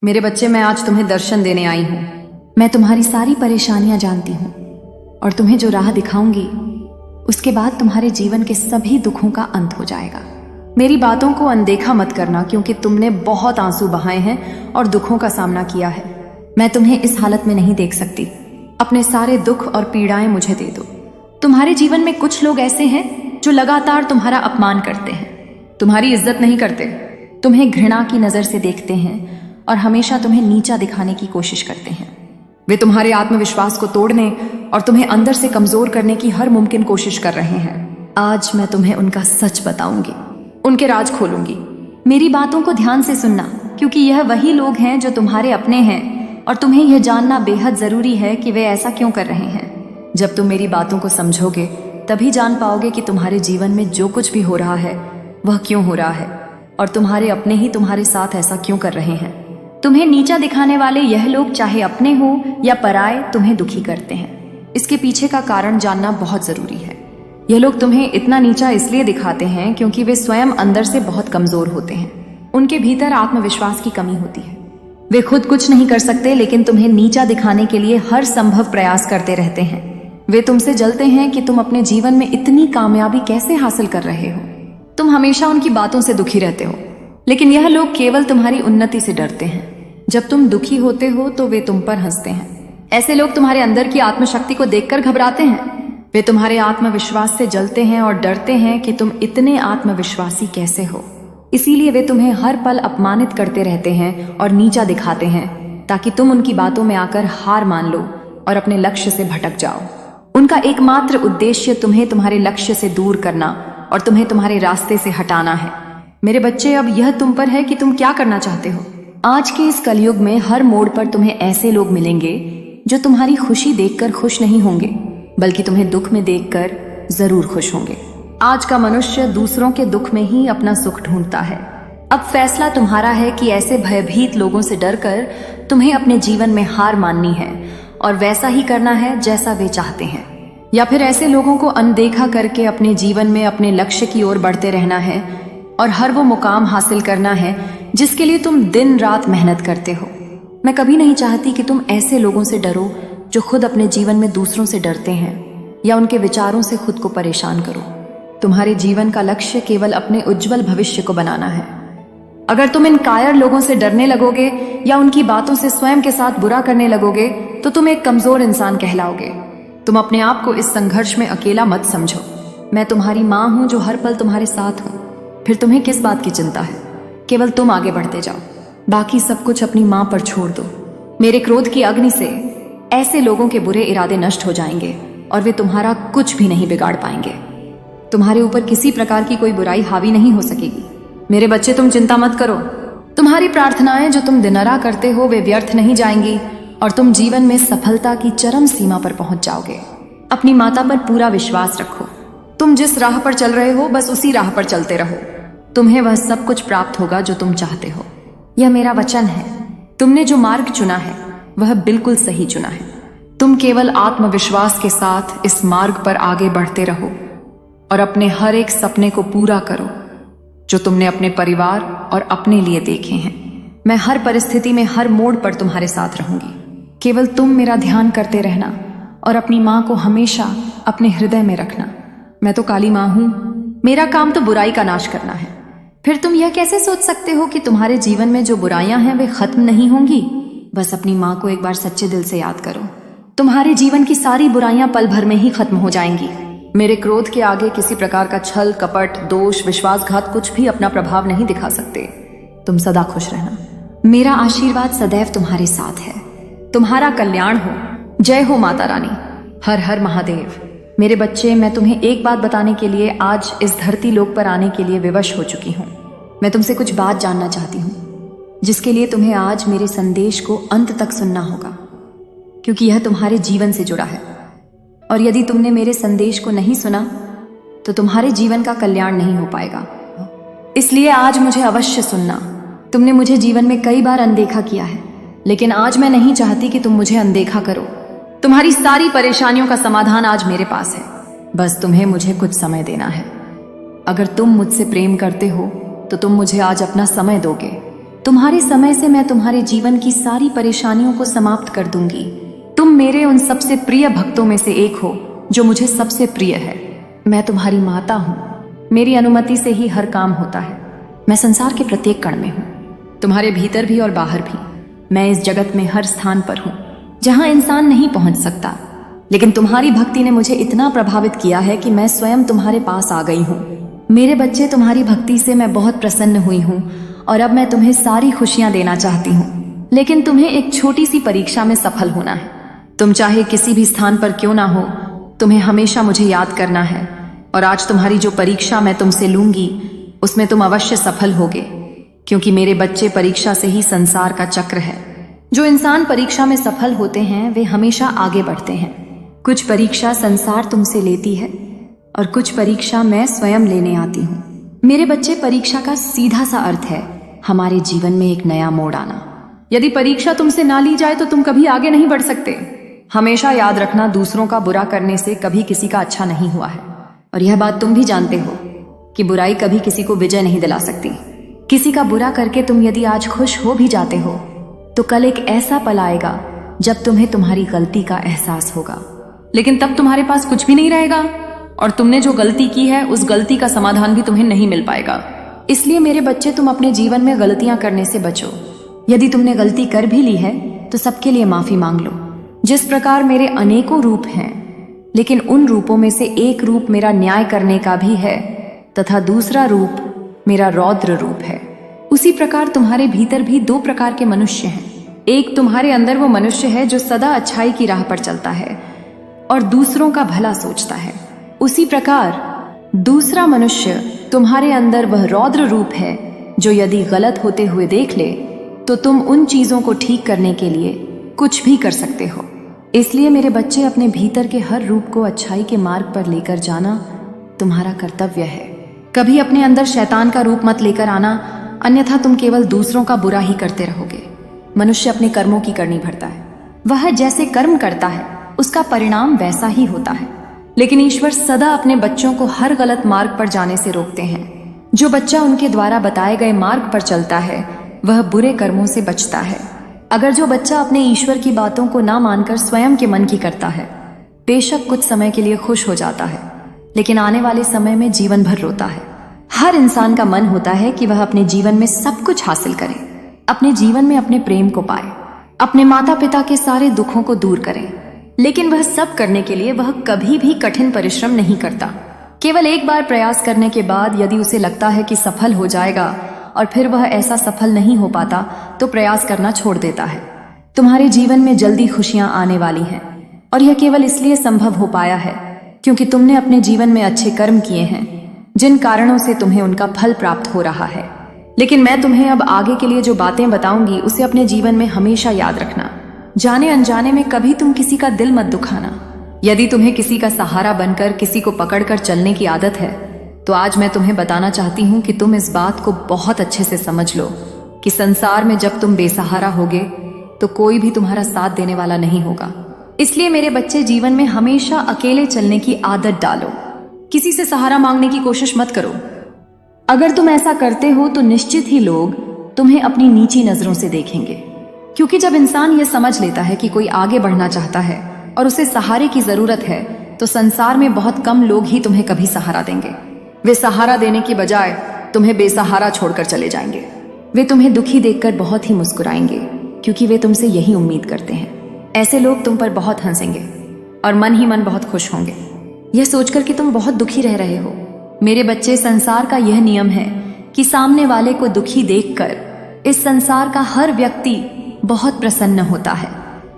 मेरे बच्चे, मैं आज तुम्हें दर्शन देने आई हूँ। मैं तुम्हारी सारी परेशानियां जानती हूँ और तुम्हें जो राह दिखाऊंगी उसके बाद तुम्हारे जीवन के सभी दुखों का अंत हो जाएगा। मेरी बातों को अनदेखा मत करना, क्योंकि तुमने बहुत आंसू बहाए हैं और दुखों का सामना किया है। मैं तुम्हें इस हालत में नहीं देख सकती। अपने सारे दुख और पीड़ाएं मुझे दे दो। तुम्हारे जीवन में कुछ लोग ऐसे हैं जो लगातार तुम्हारा अपमान करते हैं, तुम्हारी इज्जत नहीं करते, तुम्हें घृणा की नजर से देखते हैं और हमेशा तुम्हें नीचा दिखाने की कोशिश करते हैं। वे तुम्हारे आत्मविश्वास को तोड़ने और तुम्हें अंदर से कमजोर करने की हर मुमकिन कोशिश कर रहे हैं। आज मैं तुम्हें उनका सच बताऊंगी, उनके राज खोलूंगी। मेरी बातों को ध्यान से सुनना, क्योंकि यह वही लोग हैं जो तुम्हारे अपने हैं और तुम्हें यह जानना बेहद जरूरी है कि वे ऐसा क्यों कर रहे हैं। जब तुम मेरी बातों को समझोगे तभी जान पाओगे कि तुम्हारे जीवन में जो कुछ भी हो रहा है वह क्यों हो रहा है और तुम्हारे अपने ही तुम्हारे साथ ऐसा क्यों कर रहे हैं। तुम्हें नीचा दिखाने वाले यह लोग, चाहे अपने हो या पराए, तुम्हें दुखी करते हैं। इसके पीछे का कारण जानना बहुत जरूरी है। यह लोग तुम्हें इतना नीचा इसलिए दिखाते हैं क्योंकि वे स्वयं अंदर से बहुत कमजोर होते हैं। उनके भीतर आत्मविश्वास की कमी होती है। वे खुद कुछ नहीं कर सकते, लेकिन तुम्हें नीचा दिखाने के लिए हर संभव प्रयास करते रहते हैं। वे तुमसे जलते हैं कि तुम अपने जीवन में इतनी कामयाबी कैसे हासिल कर रहे हो। तुम हमेशा उनकी बातों से दुखी रहते हो, लेकिन यह लोग केवल तुम्हारी उन्नति से डरते हैं। जब तुम दुखी होते हो तो वे तुम पर हंसते हैं। ऐसे लोग तुम्हारे अंदर की आत्मशक्ति को देखकर घबराते हैं। वे तुम्हारे आत्मविश्वास से जलते हैं और डरते हैं कि तुम इतने आत्मविश्वासी कैसे हो। इसीलिए वे तुम्हें हर पल अपमानित करते रहते हैं और नीचा दिखाते हैं, ताकि तुम उनकी बातों में आकर हार मान लो और अपने लक्ष्य से भटक जाओ। उनका एकमात्र उद्देश्य तुम्हें तुम्हारे लक्ष्य से दूर करना और तुम्हें तुम्हारे रास्ते से हटाना है। मेरे बच्चे, अब यह तुम पर है कि तुम क्या करना चाहते हो। आज के इस कलयुग में हर मोड़ पर तुम्हें ऐसे लोग मिलेंगे जो तुम्हारी खुशी देखकर खुश नहीं होंगे, बल्कि तुम्हें दुख में देखकर जरूर खुश होंगे। आज का मनुष्य दूसरों के दुख में ही अपना सुख ढूंढता है। अब फैसला तुम्हारा है कि ऐसे भयभीत लोगों से डरकर तुम्हें अपने जीवन में हार माननी है और वैसा ही करना है जैसा वे चाहते हैं, या फिर ऐसे लोगों को अनदेखा करके अपने जीवन में अपने लक्ष्य की ओर बढ़ते रहना है और हर वो मुकाम हासिल करना है जिसके लिए तुम दिन रात मेहनत करते हो। मैं कभी नहीं चाहती कि तुम ऐसे लोगों से डरो जो खुद अपने जीवन में दूसरों से डरते हैं या उनके विचारों से खुद को परेशान करो। तुम्हारे जीवन का लक्ष्य केवल अपने उज्जवल भविष्य को बनाना है। अगर तुम इन कायर लोगों से डरने लगोगे या उनकी बातों से स्वयं के साथ बुरा करने लगोगे तो तुम एक कमजोर इंसान कहलाओगे। तुम अपने आप को इस संघर्ष में अकेला मत समझो। मैं तुम्हारी माँ हूं जो हर पल तुम्हारे साथ हूं। फिर तुम्हें किस बात की चिंता है। केवल तुम आगे बढ़ते जाओ, बाकी सब कुछ अपनी माँ पर छोड़ दो। मेरे क्रोध की अग्नि से ऐसे लोगों के बुरे इरादे नष्ट हो जाएंगे और वे तुम्हारा कुछ भी नहीं बिगाड़ पाएंगे। तुम्हारे ऊपर किसी प्रकार की कोई बुराई हावी नहीं हो सकेगी। मेरे बच्चे, तुम चिंता मत करो। तुम्हारी प्रार्थनाएं जो तुम दिनरा करते हो वे व्यर्थ नहीं जाएंगी और तुम जीवन में सफलता की चरम सीमा पर पहुंच जाओगे। अपनी माता पर पूरा विश्वास रखो। तुम जिस राह पर चल रहे हो बस उसी राह पर चलते रहो। तुम्हें वह सब कुछ प्राप्त होगा जो तुम चाहते हो। यह मेरा वचन है। तुमने जो मार्ग चुना है वह बिल्कुल सही चुना है। तुम केवल आत्मविश्वास के साथ इस मार्ग पर आगे बढ़ते रहो और अपने हर एक सपने को पूरा करो जो तुमने अपने परिवार और अपने लिए देखे हैं। मैं हर परिस्थिति में, हर मोड़ पर तुम्हारे साथ रहूंगी। केवल तुम मेरा ध्यान करते रहना और अपनी माँ को हमेशा अपने हृदय में रखना। मैं तो काली माँ हूं। मेरा काम तो बुराई का नाश करना है। फिर तुम यह कैसे सोच सकते हो कि तुम्हारे जीवन में जो बुराइयां हैं वे खत्म नहीं होंगी। बस अपनी माँ को एक बार सच्चे दिल से याद करो। तुम्हारे जीवन की सारी बुराइयां पल भर में ही खत्म हो जाएंगी। मेरे क्रोध के आगे किसी प्रकार का छल, कपट, दोष, विश्वासघात कुछ भी अपना प्रभाव नहीं दिखा सकते। तुम सदा खुश रहना। मेरा आशीर्वाद सदैव तुम्हारे साथ है। तुम्हारा कल्याण हो। जय हो माता रानी। हर हर महादेव। मेरे बच्चे, मैं तुम्हें एक बात बताने के लिए आज इस धरती लोक पर आने के लिए विवश हो चुकी हूँ। मैं तुमसे कुछ बात जानना चाहती हूँ, जिसके लिए तुम्हें आज मेरे संदेश को अंत तक सुनना होगा, क्योंकि यह तुम्हारे जीवन से जुड़ा है। और यदि तुमने मेरे संदेश को नहीं सुना तो तुम्हारे जीवन का कल्याण नहीं हो पाएगा। इसलिए आज मुझे अवश्य सुनना। तुमने मुझे जीवन में कई बार अनदेखा किया है, लेकिन आज मैं नहीं चाहती कि तुम मुझे अनदेखा करो। तुम्हारी सारी परेशानियों का समाधान आज मेरे पास है। बस तुम्हें मुझे कुछ समय देना है। अगर तुम मुझसे प्रेम करते हो तो तुम मुझे आज अपना समय दोगे तुम्हारे समय से मैं तुम्हारे जीवन की सारी परेशानियों को समाप्त कर दूंगी। तुम मेरे उन सबसे प्रिय भक्तों में से एक हो जो मुझे सबसे प्रिय है। मैं तुम्हारी माता हूँ। मेरी अनुमति से ही हर काम होता है। मैं संसार के प्रत्येक कण में हूँ, तुम्हारे भीतर भी और बाहर भी। मैं इस जगत में हर स्थान पर हूँ जहाँ इंसान नहीं पहुंच सकता, लेकिन तुम्हारी भक्ति ने मुझे इतना प्रभावित किया है कि मैं स्वयं तुम्हारे पास आ गई हूँ। मेरे बच्चे, तुम्हारी भक्ति से मैं बहुत प्रसन्न हुई हूँ और अब मैं तुम्हें सारी खुशियां देना चाहती हूँ, लेकिन तुम्हें एक छोटी सी परीक्षा में सफल होना है। तुम चाहे किसी भी स्थान पर क्यों ना हो, तुम्हें हमेशा मुझे याद करना है। और आज तुम्हारी जो परीक्षा मैं तुमसे लूंगी उसमें तुम अवश्य सफल होगे, क्योंकि मेरे बच्चे, परीक्षा से ही संसार का चक्र है। जो इंसान परीक्षा में सफल होते हैं वे हमेशा आगे बढ़ते हैं। कुछ परीक्षा संसार तुमसे लेती है और कुछ परीक्षा मैं स्वयं लेने आती हूँ। मेरे बच्चे, परीक्षा का सीधा सा अर्थ है हमारे जीवन में एक नया मोड़ आना। यदि परीक्षा तुमसे ना ली जाए तो तुम कभी आगे नहीं बढ़ सकते। हमेशा याद रखना, दूसरों का बुरा करने से कभी किसी का अच्छा नहीं हुआ है। और यह बात तुम भी जानते हो कि बुराई कभी किसी को विजय नहीं दिला सकती। किसी का बुरा करके तुम यदि आज खुश हो भी जाते हो तो कल एक ऐसा पल आएगा जब तुम्हें तुम्हारी गलती का एहसास होगा, लेकिन तब तुम्हारे पास कुछ भी नहीं रहेगा और तुमने जो गलती की है उस गलती का समाधान भी तुम्हें नहीं मिल पाएगा। इसलिए मेरे बच्चे, तुम अपने जीवन में गलतियां करने से बचो। यदि तुमने गलती कर भी ली है तो सबके लिए माफी मांग लो। जिस प्रकार मेरे अनेकों रूप हैं, लेकिन उन रूपों में से एक रूप मेरा न्याय करने का भी है तथा दूसरा रूप मेरा रौद्र रूप है, उसी प्रकार तुम्हारे भीतर भी दो प्रकार के मनुष्य हैं। एक तुम्हारे अंदर वो मनुष्य है जो सदा अच्छाई की राह पर चलता है और दूसरों का भला सोचता है। उसी प्रकार दूसरा मनुष्य तुम्हारे अंदर वह रौद्र रूप है जो यदि गलत होते हुए देख ले तो तुम उन चीजों को ठीक करने के लिए कुछ भी कर सकते हो। इसलिए मेरे बच्चे, अपने भीतर के हर रूप को अच्छाई के मार्ग पर लेकर जाना तुम्हारा कर्तव्य है। कभी अपने अंदर शैतान का रूप मत लेकर आना, अन्यथा तुम केवल दूसरों का बुरा ही करते रहोगे। मनुष्य अपने कर्मों की करनी भरता है। वह जैसे कर्म करता है उसका परिणाम वैसा ही होता है, लेकिन ईश्वर सदा अपने बच्चों को हर गलत मार्ग पर जाने से रोकते हैं। जो बच्चा उनके द्वारा बताए गए मार्ग पर चलता है वह बुरे कर्मों से बचता है। अगर जो बच्चा अपने ईश्वर की बातों को ना मानकर स्वयं के मन की करता है, बेशक कुछ समय के लिए खुश हो जाता है, लेकिन आने वाले समय में जीवन भर रोता है। हर इंसान का मन होता है कि वह अपने जीवन में सब कुछ हासिल करे, अपने जीवन में अपने प्रेम को पाए, अपने माता पिता के सारे दुखों को दूर करे, लेकिन वह सब करने के लिए वह कभी भी कठिन परिश्रम नहीं करता। केवल एक बार प्रयास करने के बाद यदि उसे लगता है कि सफल हो जाएगा और फिर वह ऐसा सफल नहीं हो पाता तो प्रयास करना छोड़ देता है। तुम्हारे जीवन में जल्दी खुशियां आने वाली हैं और यह केवल इसलिए संभव हो पाया है क्योंकि तुमने अपने जीवन में अच्छे कर्म किए हैं, जिन कारणों से तुम्हें उनका फल प्राप्त हो रहा है। लेकिन मैं तुम्हें अब आगे के लिए जो बातें बताऊंगी उसे अपने जीवन में हमेशा याद रखना। जाने अनजाने में कभी तुम किसी का दिल मत दुखाना। यदि तुम्हें किसी का सहारा बनकर किसी को पकड़कर चलने की आदत है तो आज मैं तुम्हें बताना चाहती हूँ कि तुम इस बात को बहुत अच्छे से समझ लो कि संसार में जब तुम बेसहारा होगे तो कोई भी तुम्हारा साथ देने वाला नहीं होगा। इसलिए मेरे बच्चे, जीवन में हमेशा अकेले चलने की आदत डालो। किसी से सहारा मांगने की कोशिश मत करो। अगर तुम ऐसा करते हो तो निश्चित ही लोग तुम्हें अपनी नीची नजरों से देखेंगे, क्योंकि जब इंसान यह समझ लेता है कि कोई आगे बढ़ना चाहता है और उसे सहारे की जरूरत है तो संसार में बहुत कम लोग ही तुम्हें कभी सहारा देंगे। वे सहारा देने की बजाय तुम्हें बेसहारा छोड़कर चले जाएंगे। वे तुम्हें दुखी देखकर बहुत ही मुस्कुराएंगे, क्योंकि वे तुमसे यही उम्मीद करते हैं। ऐसे लोग तुम पर बहुत हंसेंगे और मन ही मन बहुत खुश होंगे, यह सोचकर कि तुम बहुत दुखी रह रहे हो। मेरे बच्चे, संसार का यह नियम है कि सामने वाले को दुखी देखकर इस संसार का हर व्यक्ति बहुत प्रसन्न होता है,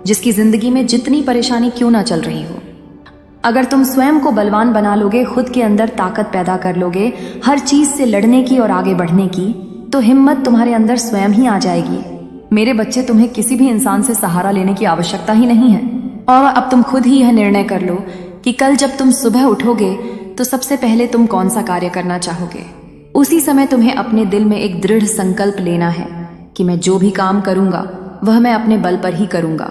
जिसकी जिंदगी में जितनी परेशानी क्यों ना चल रही हो। अगर तुम स्वयं को बलवान बना लोगे, खुद के अंदर ताकत पैदा कर लोगे हर चीज से लड़ने की और आगे बढ़ने की, तो हिम्मत तुम्हारे अंदर स्वयं ही आ जाएगी। मेरे बच्चे, तुम्हें किसी भी इंसान से सहारा लेने की आवश्यकता ही नहीं है। और अब तुम खुद ही यह निर्णय कर लो कि कल जब तुम सुबह उठोगे तो सबसे पहले तुम कौन सा कार्य करना चाहोगे। उसी समय तुम्हें अपने दिल में एक दृढ़ संकल्प लेना है कि मैं जो भी काम करूंगा वह मैं अपने बल पर ही करूंगा।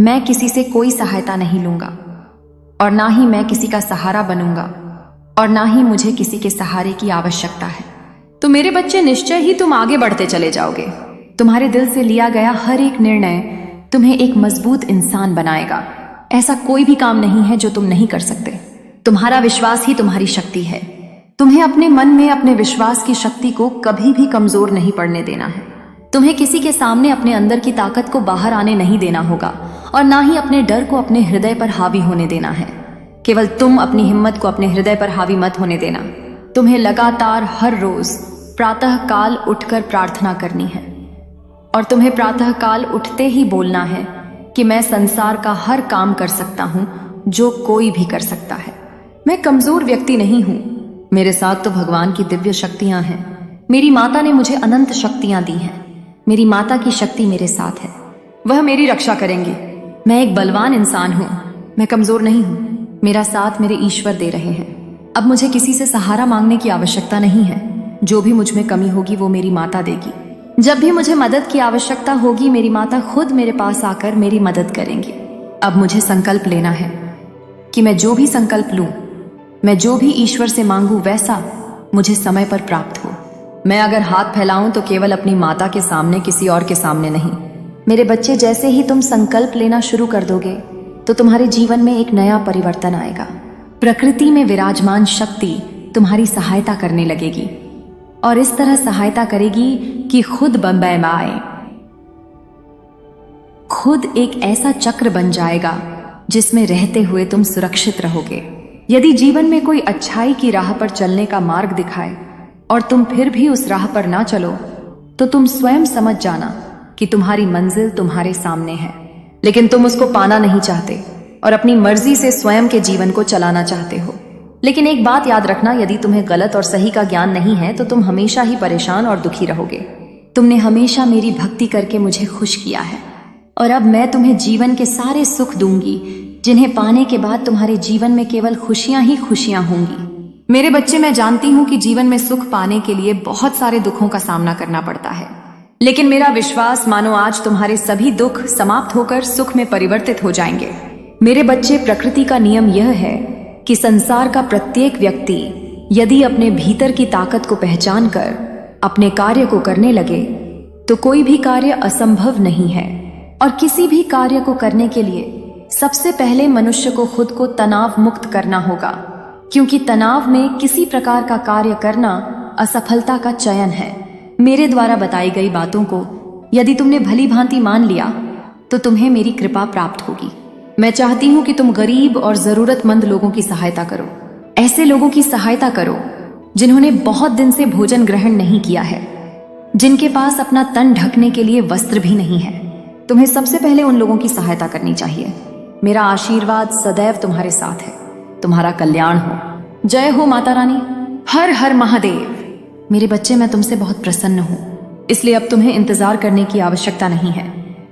मैं किसी से कोई सहायता नहीं लूंगा और ना ही मैं किसी का सहारा बनूंगा और ना ही मुझे किसी के सहारे की आवश्यकता है। तो मेरे बच्चे, निश्चय ही तुम आगे बढ़ते चले जाओगे। तुम्हारे दिल से लिया गया हर एक निर्णय तुम्हें एक मजबूत इंसान बनाएगा। ऐसा कोई भी काम नहीं है जो तुम नहीं कर सकते। तुम्हारा विश्वास ही तुम्हारी शक्ति है। तुम्हें अपने मन में अपने विश्वास की शक्ति को कभी भी कमजोर नहीं पड़ने देना है। तुम्हें किसी के सामने अपने अंदर की ताकत को बाहर आने नहीं देना होगा और ना ही अपने डर को अपने हृदय पर हावी होने देना है। केवल तुम अपनी हिम्मत को अपने हृदय पर हावी मत होने देना। तुम्हें लगातार हर रोज प्रातः काल उठकर प्रार्थना करनी है और तुम्हें प्रातः काल उठते ही बोलना है कि मैं संसार का हर काम कर सकता हूं जो कोई भी कर सकता है। मैं कमजोर व्यक्ति नहीं हूं, मेरे साथ तो भगवान की दिव्य शक्तियां हैं। मेरी माता ने मुझे अनंत शक्तियां दी हैं। मेरी माता की शक्ति मेरे साथ है, वह मेरी रक्षा करेंगी। मैं एक बलवान इंसान हूं, मैं कमजोर नहीं हूं। मेरा साथ मेरे ईश्वर दे रहे हैं। अब मुझे किसी से सहारा मांगने की आवश्यकता नहीं है। जो भी मुझ में कमी होगी वो मेरी माता देगी। जब भी मुझे मदद की आवश्यकता होगी मेरी माता खुद मेरे पास आकर मेरी मदद करेंगी। अब मुझे संकल्प लेना है कि मैं जो भी संकल्प लूं, मैं जो भी ईश्वर से मांगू वैसा मुझे समय पर प्राप्त हो। मैं अगर हाथ फैलाऊं तो केवल अपनी माता के सामने, किसी और के सामने नहीं। मेरे बच्चे, जैसे ही तुम संकल्प लेना शुरू कर दोगे तो तुम्हारे जीवन में एक नया परिवर्तन आएगा। प्रकृति में विराजमान शक्ति तुम्हारी सहायता करने लगेगी और इस तरह सहायता करेगी कि खुद बम्बई में आए। खुद एक ऐसा चक्र बन जाएगा जिसमें रहते हुए तुम सुरक्षित रहोगे। यदि जीवन में कोई अच्छाई की राह पर चलने का मार्ग दिखाए और तुम फिर भी उस राह पर ना चलो तो तुम स्वयं समझ जाना कि तुम्हारी मंजिल तुम्हारे सामने है, लेकिन तुम उसको पाना नहीं चाहते और अपनी मर्जी से स्वयं के जीवन को चलाना चाहते हो। लेकिन एक बात याद रखना, यदि तुम्हें गलत और सही का ज्ञान नहीं है तो तुम हमेशा ही परेशान और दुखी रहोगे। तुमने हमेशा मेरी भक्ति करके मुझे खुश किया है और अब मैं तुम्हें जीवन के सारे सुख दूंगी जिन्हें पाने के बाद तुम्हारे जीवन में केवल खुशियां ही खुशियां होंगी। मेरे बच्चे, मैं जानती हूं कि जीवन में सुख पाने के लिए बहुत सारे दुखों का सामना करना पड़ता है, लेकिन मेरा विश्वास मानो आज तुम्हारे सभी दुख समाप्त होकर सुख में परिवर्तित हो जाएंगे। मेरे बच्चे, प्रकृति का नियम यह है कि संसार का प्रत्येक व्यक्ति यदि अपने भीतर की ताकत को पहचान कर अपने कार्य को करने लगे तो कोई भी कार्य असंभव नहीं है। और किसी भी कार्य को करने के लिए सबसे पहले मनुष्य को खुद को तनाव मुक्त करना होगा, क्योंकि तनाव में किसी प्रकार का कार्य करना असफलता का चयन है। मेरे द्वारा बताई गई बातों को यदि तुमने भली भांति मान लिया तो तुम्हें मेरी कृपा प्राप्त होगी। मैं चाहती हूं कि तुम गरीब और जरूरतमंद लोगों की सहायता करो। ऐसे लोगों की सहायता करो जिन्होंने बहुत दिन से भोजन ग्रहण नहीं किया है, जिनके पास अपना तन ढकने के लिए वस्त्र भी नहीं है। तुम्हें सबसे पहले उन लोगों की सहायता करनी चाहिए। मेरा आशीर्वाद सदैव तुम्हारे साथ है। तुम्हारा कल्याण हो। जय हो माता रानी। हर हर महादेव। मेरे बच्चे, मैं तुमसे बहुत प्रसन्न हूं, इसलिए अब तुम्हें इंतजार करने की आवश्यकता नहीं है।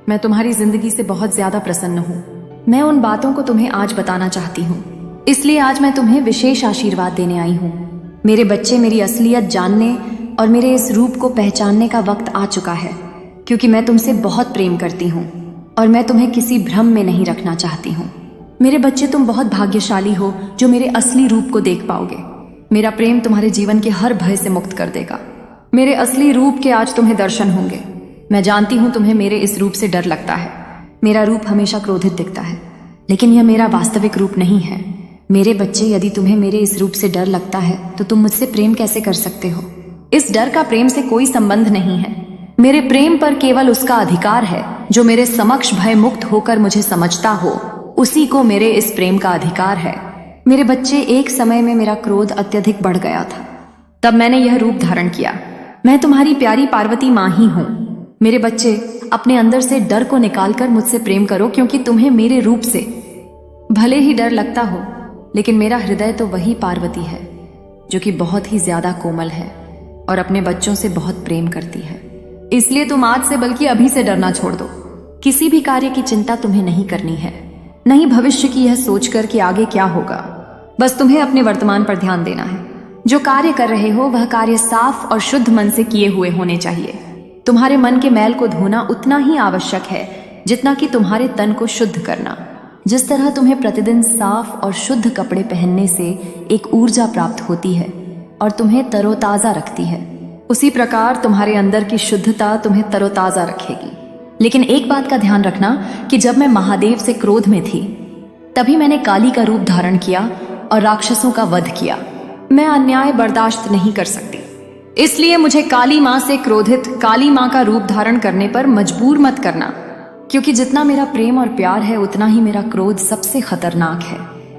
मैं तुम्हारी जिंदगी से बहुत ज्यादा प्रसन्न हूं। मैं उन बातों को तुम्हें आज बताना चाहती हूँ, इसलिए आज मैं तुम्हें विशेष आशीर्वाद देने आई हूँ। मेरे बच्चे, मेरी असलियत जानने और मेरे इस रूप को पहचानने का वक्त आ चुका है, क्योंकि मैं तुमसे बहुत प्रेम करती हूँ और मैं तुम्हें किसी भ्रम में नहीं रखना चाहती हूँ। मेरे बच्चे, तुम बहुत भाग्यशाली हो जो मेरे असली रूप को देख पाओगे। मेरा प्रेम तुम्हारे जीवन के हर भय से मुक्त कर देगा। मेरे असली रूप के आज तुम्हें दर्शन होंगे। मैं जानती हूँ तुम्हें मेरे इस रूप से डर लगता है। मेरा रूप हमेशा क्रोधित दिखता है, लेकिन यह मेरा वास्तविक रूप नहीं है। मेरे बच्चे, यदि तुम्हें मेरे इस रूप से डर लगता है तो तुम मुझसे प्रेम कैसे कर सकते हो? इस डर का प्रेम से कोई संबंध नहीं है। मेरे प्रेम पर केवल उसका अधिकार है जो मेरे समक्ष भय मुक्त होकर मुझे समझता हो, उसी को मेरे इस प्रेम का अधिकार है। मेरे बच्चे, एक समय में मेरा क्रोध अत्यधिक बढ़ गया था, तब मैंने यह रूप धारण किया। मैं तुम्हारी प्यारी पार्वती माँ ही हूँ। मेरे बच्चे, अपने अंदर से डर को निकालकर मुझसे प्रेम करो, क्योंकि तुम्हें मेरे रूप से भले ही डर लगता हो, लेकिन मेरा हृदय तो वही पार्वती है जो कि बहुत ही ज्यादा कोमल है और अपने बच्चों से बहुत प्रेम करती है। इसलिए तुम आज से, बल्कि अभी से डरना छोड़ दो। किसी भी कार्य की चिंता तुम्हें नहीं करनी है, नहीं भविष्य की यह सोचकर कि आगे क्या होगा। बस तुम्हें अपने वर्तमान पर ध्यान देना है। जो कार्य कर रहे हो वह कार्य साफ और शुद्ध मन से किए हुए होने चाहिए। तुम्हारे मन के मैल को धोना उतना ही आवश्यक है जितना कि तुम्हारे तन को शुद्ध करना। जिस तरह तुम्हें प्रतिदिन साफ और शुद्ध कपड़े पहनने से एक ऊर्जा प्राप्त होती है और तुम्हें तरोताजा रखती है, उसी प्रकार तुम्हारे अंदर की शुद्धता तुम्हें तरोताजा रखेगी। लेकिन एक बात का ध्यान रखना कि जब मैं महादेव से क्रोध में थी तभी मैंने काली का रूप धारण किया और राक्षसों का वध किया। मैं अन्याय बर्दाश्त नहीं कर सकती, इसलिए मुझे काली माँ से क्रोधित काली माँ का रूप धारण करने पर मजबूर मत करना, क्योंकि जितना मेरा प्रेम और प्यार है उतना ही मेरा क्रोध सबसे खतरनाक है।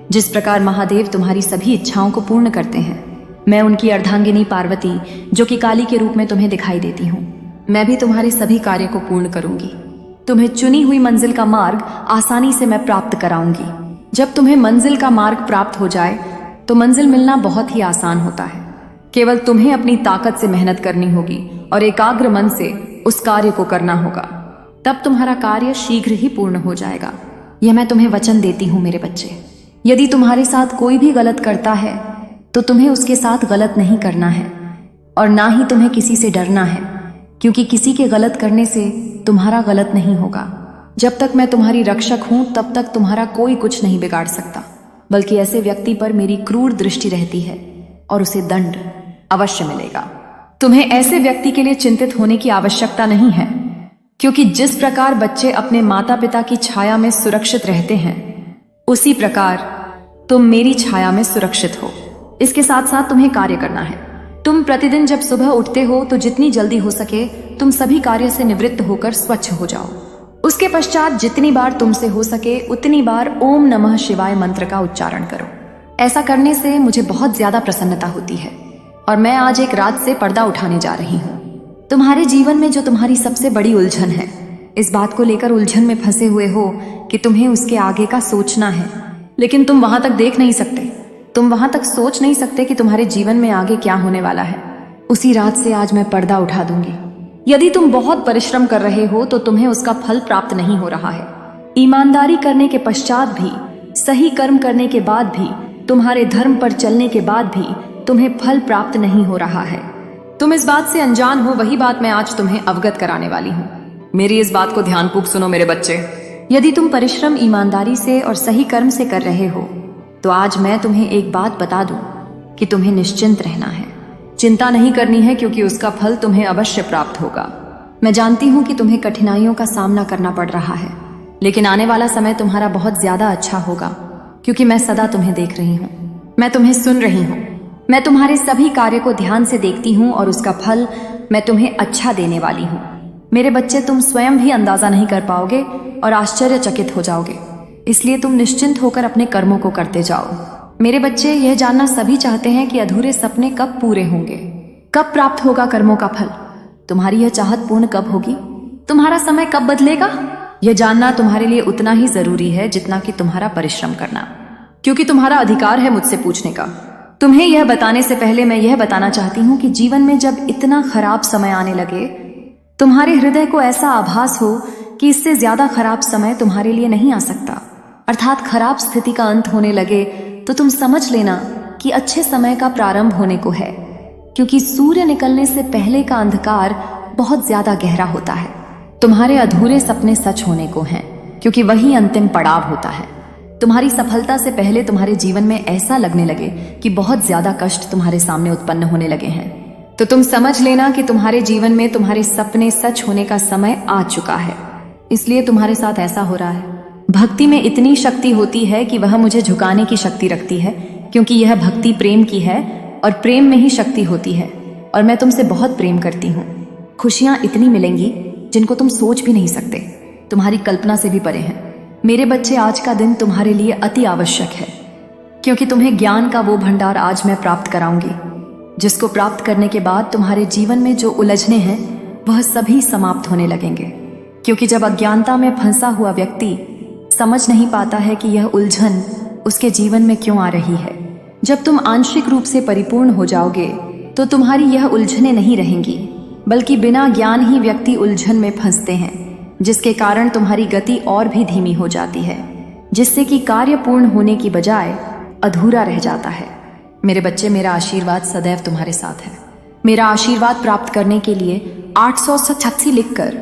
जिस प्रकार महादेव तुम्हारी सभी इच्छाओं को पूर्ण करते हैं, मैं उनकी अर्धांगिनी पार्वती जो कि काली के रूप में तुम्हें दिखाई देती हूँ, मैं भी तुम्हारे सभी कार्य को पूर्ण करूंगी। तुम्हें चुनी हुई मंजिल का मार्ग आसानी से मैं प्राप्त कराऊंगी। जब तुम्हें मंजिल का मार्ग प्राप्त हो जाए तो मंजिल मिलना बहुत ही आसान होता है। केवल तुम्हें अपनी ताकत से मेहनत करनी होगी और एकाग्र मन से उस कार्य को करना होगा, तब तुम्हारा कार्य शीघ्र ही पूर्ण हो जाएगा। यह मैं तुम्हें वचन देती हूँ मेरे बच्चे। यदि तुम्हारे साथ कोई भी गलत करता है तो तुम्हें उसके साथ गलत नहीं करना है और ना ही तुम्हें किसी से डरना है, क्योंकि किसी के गलत करने से तुम्हारा गलत नहीं होगा। जब तक मैं तुम्हारी रक्षक हूं तब तक तुम्हारा कोई कुछ नहीं बिगाड़ सकता, बल्कि ऐसे व्यक्ति पर मेरी क्रूर दृष्टि रहती है और उसे दंड अवश्य मिलेगा। तुम्हें ऐसे व्यक्ति के लिए चिंतित होने की आवश्यकता नहीं है, क्योंकि जिस प्रकार बच्चे अपने माता पिता की छाया में सुरक्षित रहते हैं उसी प्रकार तुम मेरी छाया में सुरक्षित हो। इसके साथ साथ तुम्हें कार्य करना है। तुम प्रतिदिन जब सुबह उठते हो तो जितनी जल्दी हो सके तुम सभी कार्य से निवृत्त होकर स्वच्छ हो जाओ। उसके पश्चात जितनी बार तुमसे हो सके उतनी बार ओम नमः शिवाय मंत्र का उच्चारण करो। ऐसा करने से मुझे बहुत ज्यादा प्रसन्नता होती है और मैं आज एक रात से पर्दा उठाने जा रही हूँ। तुम्हारे जीवन में जो तुम्हारी सबसे बड़ी उलझन है, इस बात को लेकर उलझन में फंसे हुए हो कि तुम्हें उसके आगे का सोचना है, लेकिन तुम वहां तक देख नहीं सकते, तुम वहां तक सोच नहीं सकते कि तुम्हारे जीवन में आगे क्या होने वाला है। उसी रात से आज मैं पर्दा उठा दूंगी। यदि तुम बहुत परिश्रम कर रहे हो तो तुम्हें उसका फल प्राप्त नहीं हो रहा है। ईमानदारी करने के पश्चात भी, सही कर्म करने के बाद भी, तुम्हारे धर्म पर चलने के बाद भी तुम्हें फल प्राप्त नहीं हो रहा है। तुम इस बात से अनजान हो, वही बात मैं आज तुम्हें अवगत कराने वाली हूँ। मेरी इस बात को ध्यानपूर्वक सुनो मेरे बच्चे। यदि तुम परिश्रम ईमानदारी से और सही कर्म से कर रहे हो तो आज मैं तुम्हें एक बात बता दूं कि तुम्हें निश्चिंत रहना है, चिंता नहीं करनी है, क्योंकि उसका फल तुम्हें अवश्य प्राप्त होगा। मैं जानती हूँ कि तुम्हें कठिनाइयों का सामना करना पड़ रहा है, लेकिन आने वाला समय तुम्हारा बहुत ज्यादा अच्छा होगा, क्योंकि मैं सदा तुम्हें देख रही हूँ, मैं तुम्हें सुन रही हूँ, मैं तुम्हारे सभी कार्य को ध्यान से देखती हूँ और उसका फल मैं तुम्हें अच्छा देने वाली हूँ। मेरे बच्चे, तुम स्वयं भी अंदाजा नहीं कर पाओगे और आश्चर्यचकित हो जाओगे, इसलिए तुम निश्चिंत होकर अपने कर्मों को करते जाओ। मेरे बच्चे, यह जानना सभी चाहते हैं कि अधूरे सपने कब पूरे होंगे, कब प्राप्त होगा कर्मों का फल। तुम्हारी यह चाहत पूर्ण कब होगी, तुम्हारा समय कब बदलेगा, यह जानना तुम्हारे लिए उतना ही जरूरी है जितना कि तुम्हारा परिश्रम करना, क्योंकि तुम्हारा अधिकार है मुझसे पूछने का। तुम्हें यह बताने से पहले मैं यह बताना चाहती हूँ कि जीवन में जब इतना खराब समय आने लगे, तुम्हारे हृदय को ऐसा आभास हो कि इससे ज्यादा खराब समय तुम्हारे लिए नहीं आ सकता, अर्थात खराब स्थिति का अंत होने लगे, तो तुम समझ लेना कि अच्छे समय का प्रारंभ होने को है, क्योंकि सूर्य निकलने से पहले का अंधकार बहुत ज्यादा गहरा होता है। तुम्हारे अधूरे सपने सच होने को हैं, क्योंकि वही अंतिम पड़ाव होता है। तुम्हारी सफलता से पहले तुम्हारे जीवन में ऐसा लगने लगे कि बहुत ज्यादा कष्ट तुम्हारे सामने उत्पन्न होने लगे हैं, तो तुम समझ लेना कि तुम्हारे जीवन में तुम्हारे सपने सच होने का समय आ चुका है। इसलिए तुम्हारे साथ ऐसा हो रहा है। भक्ति में इतनी शक्ति होती है कि वह मुझे झुकाने की शक्ति रखती है, क्योंकि यह भक्ति प्रेम की है और प्रेम में ही शक्ति होती है, और मैं तुमसे बहुत प्रेम करती हूँ। खुशियाँ इतनी मिलेंगी जिनको तुम सोच भी नहीं सकते, तुम्हारी कल्पना से भी परे हैं। मेरे बच्चे, आज का दिन तुम्हारे लिए अति आवश्यक है, क्योंकि तुम्हें ज्ञान का वो भंडार आज मैं प्राप्त कराऊंगी, जिसको प्राप्त करने के बाद तुम्हारे जीवन में जो उलझने हैं वह सभी समाप्त होने लगेंगे। क्योंकि जब अज्ञानता में फंसा हुआ व्यक्ति समझ नहीं पाता है कि यह उलझन उसके जीवन में क्यों आ रही है, जब तुम आंशिक रूप से परिपूर्ण हो जाओगे तो तुम्हारी यह उलझने नहीं रहेंगी, बल्कि बिना ज्ञान ही व्यक्ति उलझन में फंसते हैं, जिसके कारण तुम्हारी गति और भी धीमी हो जाती है, जिससे कि कार्य पूर्ण होने की बजाय अधूरा रह जाता है। मेरे बच्चे, मेरा आशीर्वाद सदैव तुम्हारे साथ है। मेरा आशीर्वाद प्राप्त करने के लिए 886 लिखकर